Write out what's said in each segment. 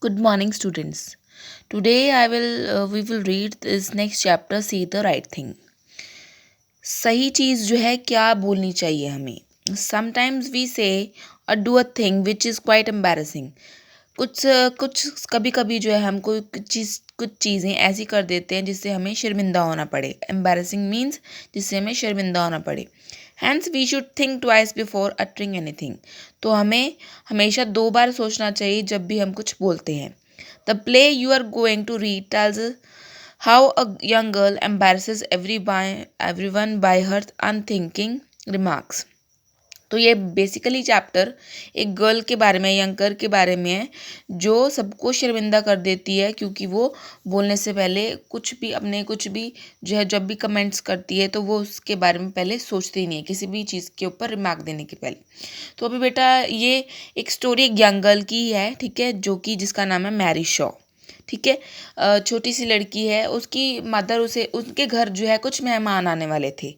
Good morning, students. Today we will read this next chapter. Say the right thing. सही चीज़ जो है क्या बोलनी चाहिए हमें. Sometimes we say or do a thing which is quite embarrassing. कुछ कभी कभी जो है हमको कुछ चीज़ें ऐसी कर देते हैं जिससे हमें शर्मिंदा होना पड़े. एम्बेरसिंग मीन्स जिससे हमें शर्मिंदा होना पड़े. Hence we should think twice before uttering anything. तो हमें हमेशा 2 बार सोचना चाहिए जब भी हम कुछ बोलते हैं. The play you are going to read tells how a young girl embarrasses everyone by her unthinking remarks. तो ये बेसिकली चैप्टर एक गर्ल के बारे में, यंग गर्ल के बारे में है जो सबको शर्मिंदा कर देती है क्योंकि वो बोलने से पहले कुछ भी जो है जब भी कमेंट्स करती है तो वो उसके बारे में पहले सोचती ही नहीं है, किसी भी चीज़ के ऊपर रिमार्क देने के पहले. तो अभी बेटा ये एक स्टोरी एक यंग गर्ल की ही है, ठीक है, जो कि जिसका नाम है मैरी शॉ. ठीक है. छोटी सी लड़की है, उसकी मदर उसे उनके घर जो है कुछ मेहमान आने वाले थे.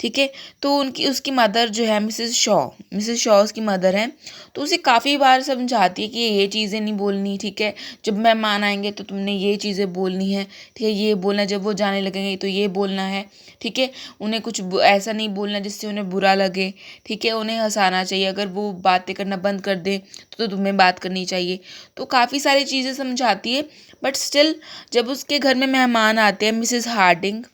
ठीक है. तो उसकी मदर जो है मिसेस शॉ उसकी मदर है. तो उसे काफ़ी बार समझाती है कि ये चीज़ें नहीं बोलनी. ठीक है. जब मेहमान आएंगे तो तुमने ये चीज़ें बोलनी है. ठीक है. ये बोलना, जब वो जाने लगेंगे तो ये बोलना है. ठीक है. उन्हें कुछ ऐसा नहीं बोलना जिससे उन्हें बुरा लगे. ठीक है. उन्हें हंसाना चाहिए. अगर वो बातें करना बंद कर दें तो तुम्हें बात करनी चाहिए. तो काफ़ी सारी चीज़ें समझाती है. बट स्टिल जब उसके घर में मेहमान आते हैं मिसेस हार्डिंग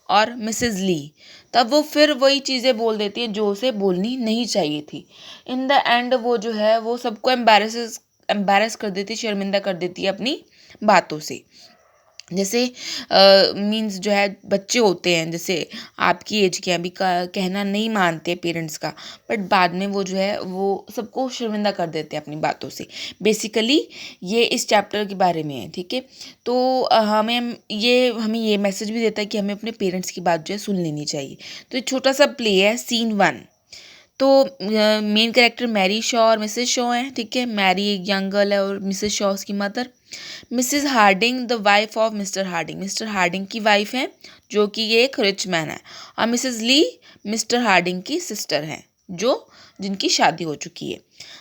और मिसेस ली, तब वो फिर वही चीज़ें बोल देती हैं जो उसे बोलनी नहीं चाहिए थी. इन द एंड वो जो है वो सबको एम्बेरस कर देती, शर्मिंदा कर देती है अपनी बातों से. जैसे मीन्स जो है बच्चे होते हैं, जैसे आपकी एज के अभी कहना नहीं मानते पेरेंट्स का, बट बाद में वो जो है वो सबको शर्मिंदा कर देते हैं अपनी बातों से. बेसिकली ये इस चैप्टर के बारे में है. ठीक है. तो हमें ये मैसेज भी देता है कि हमें अपने पेरेंट्स की बात जो है सुन लेनी चाहिए. तो एक छोटा सा प्ले है, सीन 1. तो मेन कैरेक्टर मैरी शॉ और मिसेस शॉ हैं. ठीक है. मैरी एक यंग गर्ल है और मिसेस शॉ उसकी mother. Mrs Harding the wife of Mr Harding की वाइफ है जो कि ये एक रिच मैन है. और मिसेस ली मिस्टर हार्डिंग की सिस्टर है जो जिनकी शादी हो चुकी है.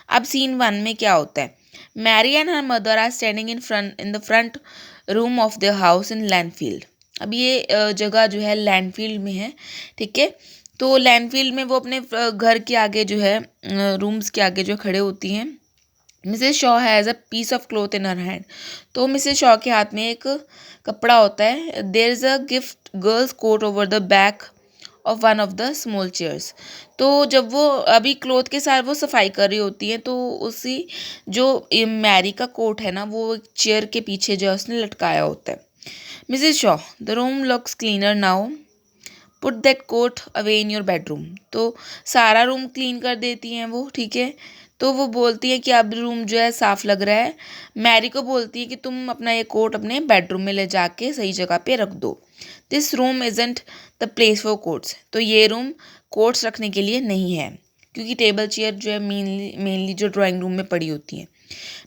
अब सीन 1 में क्या होता है. Mary and her mother are standing in the front room of the house in Landfield. अब ये जगह जो है लैंडफील्ड में है. ठीक है. तो लैंडफील्ड में वो अपने घर के आगे जो है रूम्स के आगे जो खड़े होती हैं. Mrs Shaw has a piece of cloth in her hand. तो मिसेस शॉ के हाथ में एक कपड़ा होता है. There is a gift girls coat over the back of one of the small chairs. तो जब वो अभी क्लॉथ के साथ वो सफाई कर रही होती है तो उसी जो मैरी का कोट है ना वो चेयर के पीछे जो है उसने लटकाया होता है. Mrs Shaw, the room looks cleaner now, put that coat away in your bedroom. तो सारा रूम क्लीन कर देती हैं वो. ठीक है. तो वो बोलती है कि अब रूम जो है साफ़ लग रहा है. मैरी को बोलती है कि तुम अपना ये कोट अपने बेडरूम में ले जाके सही जगह पे रख दो. This room isn't the place for quotes. तो ये रूम कोट्स रखने के लिए नहीं है क्योंकि टेबल चेयर जो है मेनली जो ड्राइंग रूम में पड़ी होती हैं.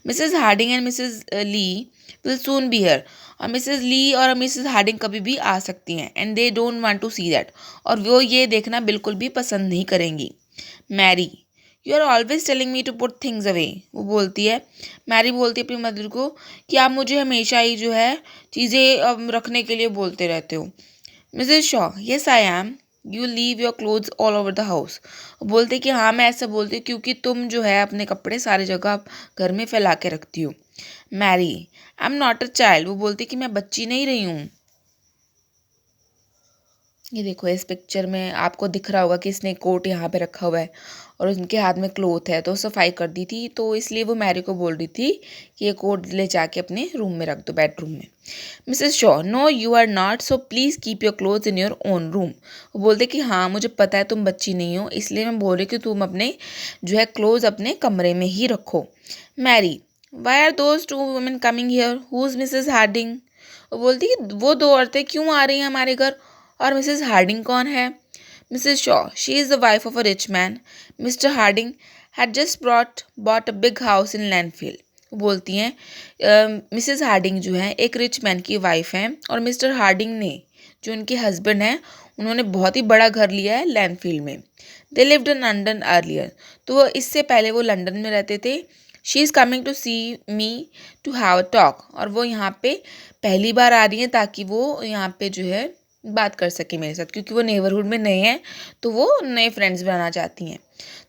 Mrs Harding and Mrs Lee will soon be here. और मिसेस ली और मिसेस हार्डिंग कभी भी आ सकती हैं. And they don't want to see that. और वो ये देखना बिल्कुल भी पसंद नहीं करेंगी. Mary, you are always telling me to put things away. वो बोलती है, मैरी बोलती है अपनी मदर को कि आप मुझे हमेशा ही जो है चीज़ें रखने के लिए बोलते रहते हो. Mrs Shaw, yes I am. You leave your clothes all over the house. बोलते कि हाँ मैं ऐसा बोलती हूँ क्योंकि तुम जो है अपने कपड़े सारी जगह घर में फैला के रखती हो. Mary, I am not a child. वो बोलती कि मैं बच्ची नहीं रही हूँ. ये देखो इस पिक्चर में आपको दिख रहा होगा कि इसने कोट यहाँ पे रखा हुआ है और उनके हाथ में क्लोथ है. तो सफाई कर दी थी तो इसलिए वो मैरी को बोल रही थी कि ये कोट ले जाके अपने रूम में रख दो, बेडरूम में. Mrs Shaw, no you are not, so please keep your clothes in your own room. वो बोलते कि हाँ मुझे पता है तुम बच्ची नहीं हो, इसलिए मैं बोल रही कि तुम अपने जो है क्लोथ्स अपने कमरे में ही रखो. Mary, why are those two women coming here, who is Mrs Harding. वो बोलती कि वो 2 औरतें क्यों आ रही हैं हमारे घर और मिसेस हार्डिंग कौन है. Mrs Shaw, she is the wife of a rich man. Mr Harding had just bought a big house in Landfield. वो बोलती हैं मिसेस हार्डिंग जो है एक रिच मैन की वाइफ हैं और मिस्टर हार्डिंग ने जो उनके हस्बैंड हैं उन्होंने बहुत ही बड़ा घर लिया है लैंडफील्ड में. They lived in London earlier. तो वो इससे पहले वो लंदन में रहते थे. She is coming to see me to have a talk, और वो यहाँ पे पहली बार आ रही हैं ताकि वो यहाँ पे जो है बात कर सके मेरे साथ, क्योंकि वो नेबरहुड में नए हैं तो वो नए फ्रेंड्स बनाना चाहती हैं।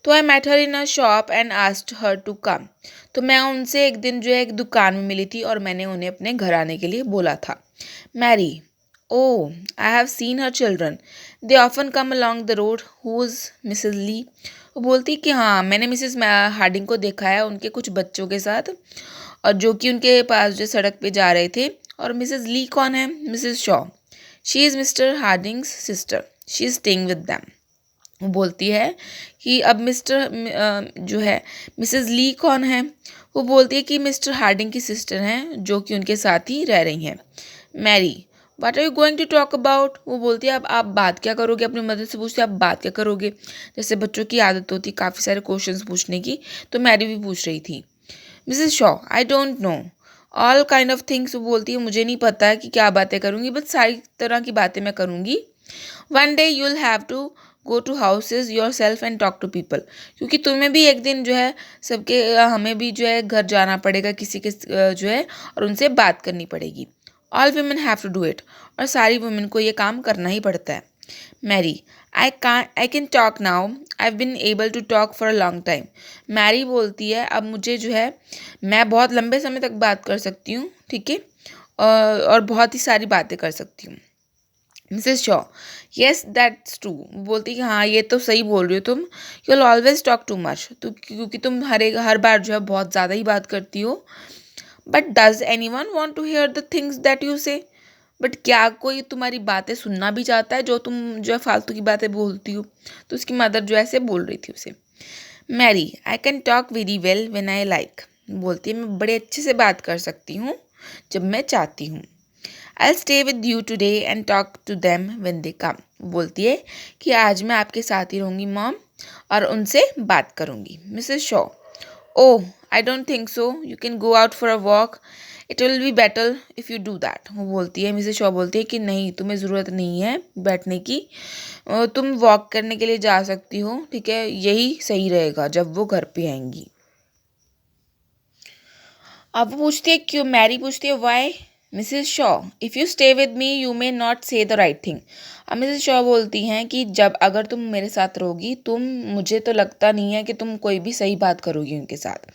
तो I met her in a shop and asked her to come. तो मैं उनसे एक दिन जो है एक दुकान में मिली थी और मैंने उन्हें अपने घर आने के लिए बोला था। Mary, oh I have seen her children, they often come along the road, who is Mrs Lee. वो बोलती कि हाँ, मैंने मिसेस हार्डिंग को देखा है उनके कुछ बच्चों के साथ, और जो कि उनके पास जो सड़क पे जा रहे थे। और मिसेस ली कौन है? Mrs Shaw. She is mister Hardinge sister, she is staying with them. वो बोलती है कि अब जो है मिसेस ली कौन है? वो बोलती है कि मिस्टर हार्डिंग की सिस्टर हैं जो कि उनके साथ ही रह रही हैं। Mary, what are you going to talk about? वो बोलती है अब आप बात क्या करोगे? अपनी मदर से पूछती है आप बात क्या करोगे? जैसे बच्चों की आदत होती है काफ़ी सारे क्वेश्चंस पूछने की, तो मैरी भी पूछ रही थी। Mrs Shaw, I don't know all kind of things. वो बोलती है मुझे नहीं पता है कि क्या बातें करूँगी, बट सारी तरह की बातें मैं करूँगी। One day you will have to go to houses yourself and talk to people, क्योंकि तुम्हें भी एक दिन जो है सबके हमें भी जो है घर जाना पड़ेगा किसी के जो है, और उनसे बात करनी पड़ेगी। All women have to do it, और सारी वुमेन को ये काम करना ही पड़ता है। Mary, I can talk now, I have been able to talk for a long time. Mary बोलती है अब मुझे जो है मैं बहुत लंबे समय तक बात कर सकती हूँ, ठीक है, और बहुत ही सारी बातें कर सकती हूँ। Mrs Shaw, yes that's true. बोलती कि हाँ ये तो सही बोल रही हो तुम, you will always talk too much, तो क्योंकि तुम हर बार जो है बहुत ज़्यादा ही बात करती हो। But does anyone want to hear the things that you say? But क्या कोई तुम्हारी बातें सुनना भी चाहता है जो तुम जो है फालतू की बातें बोलती हो? तो उसकी मदर जो ऐसे बोल रही थी उसे। Mary, I can talk very well when I like. बोलती है मैं बड़े अच्छे से बात कर सकती हूँ जब मैं चाहती हूँ। I stay with you today and talk to them when they come. बोलती है कि आज मैं आपके साथ ही रहूँगी मॉम, और उनसे बात करूँगी। Mrs Shaw, oh I don't think so, you can go out for a walk, it will be better if you do that. वो बोलती है, मिसेस शॉ बोलती है कि नहीं, तुम्हें ज़रूरत नहीं है बैठने की, तुम वॉक करने के लिए जा सकती हो, ठीक है, यही सही रहेगा जब वो घर पे आएंगी। अब वो पूछती है क्यों? मैरी पूछती है why? Mrs Shaw, if you stay with me you may not say the right thing. अब मिसेस शॉ बोलती हैं कि जब अगर तुम मेरे साथ रहोगी तुम, मुझे तो लगता नहीं है कि तुम कोई भी सही बात करोगी उनके साथ।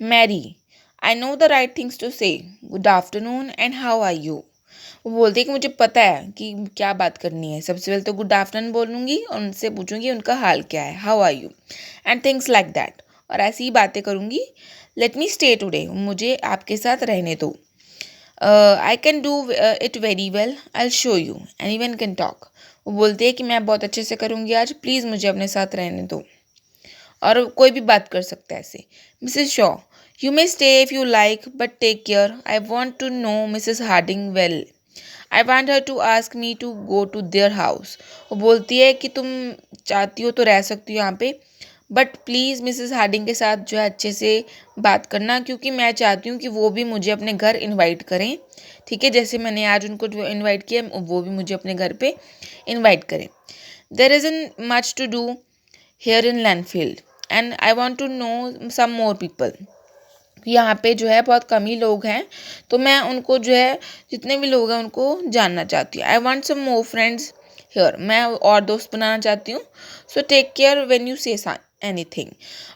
Mary, I know the right things to say, good afternoon and how are you. वो बोलती है कि मुझे पता है कि क्या बात करनी है। सबसे पहले तो गुड आफ्टरनून बोलूँगी और उनसे पूछूंगी उनका हाल क्या है, how are you, and things like that, और ऐसी ही बातें करूँगी। लेट मी स्टे टुडे, मुझे आपके साथ रहने दो। आई can do it very well, I show you, any one can talk. वो बोलती है कि मैं बहुत अच्छे से करूँगी आज, प्लीज़ मुझे अपने साथ रहने दो, और कोई भी बात कर सकता है ऐसे। Mrs Shaw, you may stay if you like but take care, I want to know Mrs Harding well, I want her to ask me to go to their house. वो बोलती है कि तुम चाहती हो तो रह सकती हो यहाँ पे, बट प्लीज़ मिसेस हार्डिंग के साथ जो है अच्छे से बात करना, क्योंकि मैं चाहती हूँ कि वो भी मुझे अपने घर इनवाइट करें, ठीक है, जैसे मैंने आज उनको जो इनवाइट किया वो भी मुझे अपने घर पे इनवाइट करें। There is in much to do here in Landfield and I want to know some more people. यहाँ पे जो है बहुत कम ही लोग हैं, तो मैं उनको जो है जितने भी लोग हैं उनको जानना चाहती हूँ। I want some more friends here, मैं और दोस्त बनाना चाहती हूँ। So take care when you say anything,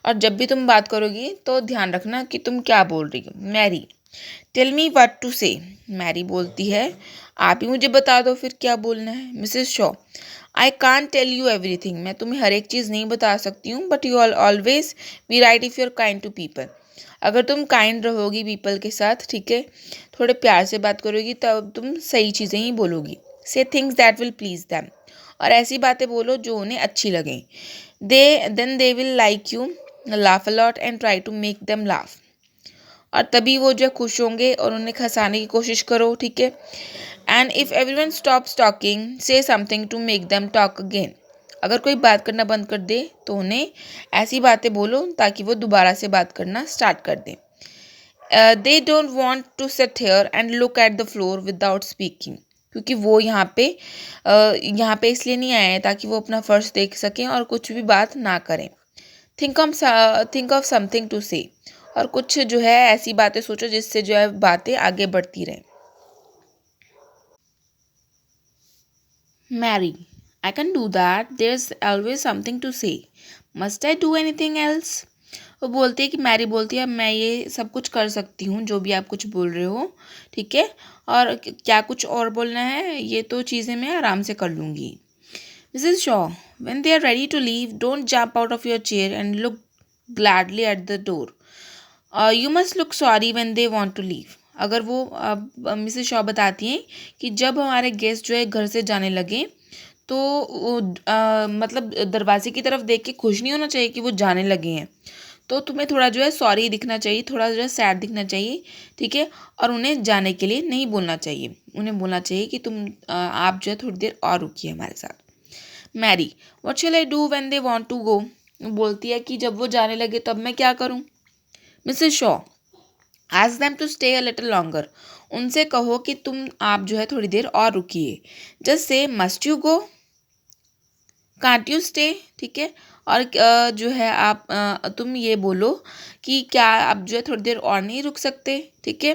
और जब भी तुम बात करोगी तो ध्यान रखना कि तुम क्या बोल रही हो। Mary, tell me what to say. Mary बोलती है आप ही मुझे बता दो फिर क्या बोलना है। Mrs Shaw, I can't tell you everything, मैं तुम्हें हर एक चीज़ नहीं बता सकती हूँ, but you always be right if you are kind to people. अगर तुम काइंड रहोगी पीपल के साथ, ठीक है, थोड़े प्यार से बात करोगी, तब तुम सही चीज़ें ही बोलोगी। Say things that will please them, और ऐसी बातें बोलो जो उन्हें अच्छी लगें। They will like you, laugh a lot and try to make them laugh, और तभी वो जो खुश होंगे, और उन्हें हंसाने की कोशिश करो, ठीक है। And if everyone stops talking say something to make them talk again, अगर कोई बात करना बंद कर दे तो उन्हें ऐसी बातें बोलो ताकि वो दोबारा से बात करना स्टार्ट कर दें। They don't want to sit here and look at the floor without speaking, क्योंकि वो यहाँ पे इसलिए नहीं आए हैं ताकि वो अपना फर्श देख सकें और कुछ भी बात ना करें। थिंक ऑफ समथिंग टू से, और कुछ जो है ऐसी बातें सोचो जिससे जो है बातें आगे बढ़ती रहें। Mary, I can do that, there is always something to say, must I do anything else. वो बोलती है कि मैरी बोलती है मैं ये सब कुछ कर सकती हूँ जो भी आप कुछ बोल रहे हो, ठीक है, और क्या कुछ और बोलना है, ये तो चीज़ें मैं आराम से कर लूँगी। Mrs Shaw, when they are ready to leave, don't jump out of your chair and look gladly at the door. You must look sorry when they want to leave. अगर वो मिसेस शॉ बताती हैं कि जब हमारे गेस्ट जो है घर से जाने लगे तो मतलब दरवाजे की तरफ देख के खुश नहीं होना चाहिए कि वो जाने लगे हैं, तो तुम्हें थोड़ा जो है सॉरी दिखना चाहिए, थोड़ा जो है सैड दिखना चाहिए, ठीक है, और उन्हें जाने के लिए नहीं बोलना चाहिए, उन्हें बोलना चाहिए कि तुम आप जो है थोड़ी देर और रुकिए हमारे साथ। Mary, what shall I do when they want to go. बोलती है कि जब वो जाने लगे तब मैं क्या करूं। Mrs Shaw, ask them to stay a little longer. उनसे कहो कि तुम आप जो है थोड़ी देर और रुकिए। Just say must you go, can't you stay, ठीक है, और जो है आप तुम ये बोलो कि क्या आप जो है थोड़ी देर और नहीं रुक सकते, ठीक है,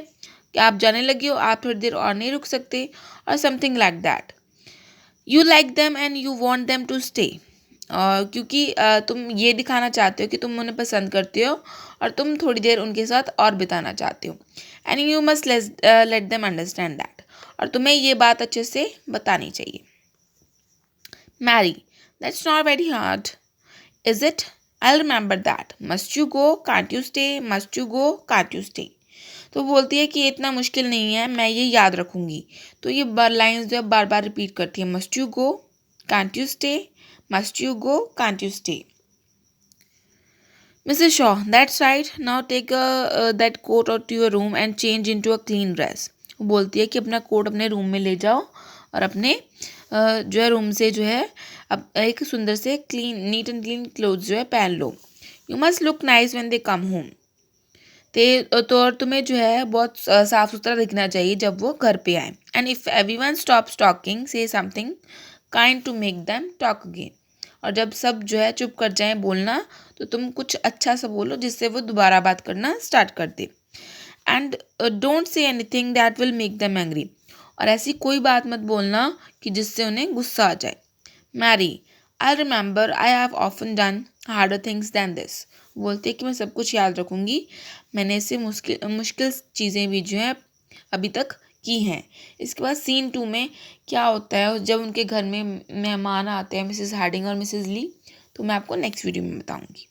क्या आप जाने लगे हो, आप थोड़ी देर और नहीं रुक सकते, और something like that. You like them and you want them to stay, क्योंकि तुम ये दिखाना चाहते हो कि तुम उन्हें पसंद करते हो और तुम थोड़ी देर उनके साथ और बिताना चाहते हो। And you must let them understand that, और तुम्हें ये बात अच्छे से बतानी चाहिए। Mary, that's not very hard, is it, I remember that, must you go, can't you stay, must you go, can't you stay. तो बोलती है कि ये इतना मुश्किल नहीं है, मैं ये याद रखूँगी। तो ये लाइन्स जो है बार बार रिपीट करती है, must you go, can't you stay, must you go, can't you stay. Mrs Shaw, that's right, now take that coat out to your room and change into a clean dress. वो बोलती है कि अपना coat अपने room में ले जाओ और अपने जो है रूम से जो है अब एक सुंदर से clean neat and clean cloth जो है पहन लो। You must look nice when they come home. तो और तुम्हें जो है बहुत साफ सुथरा दिखना चाहिए जब वो घर पे आए। And if everyone stops talking say something kind to make them talk again. और जब सब जो है चुप कर जाएं बोलना, तो तुम कुछ अच्छा सा बोलो जिससे वो दोबारा बात करना स्टार्ट कर दे। And don't say anything that will make them angry. और ऐसी कोई बात मत बोलना कि जिससे उन्हें गुस्सा आ जाए। Mary, I remember I have often done harder things than this. बोलते हैं कि मैं सब कुछ याद रखूँगी, मैंने इससे मुश्किल मुश्किल चीज़ें भी जो है अभी तक की हैं। इसके बाद सीन 2 में क्या होता है जब उनके घर में मेहमान आते हैं, मिसेस हार्डिंग और मिसेस ली, तो मैं आपको नेक्स्ट वीडियो में बताऊँगी।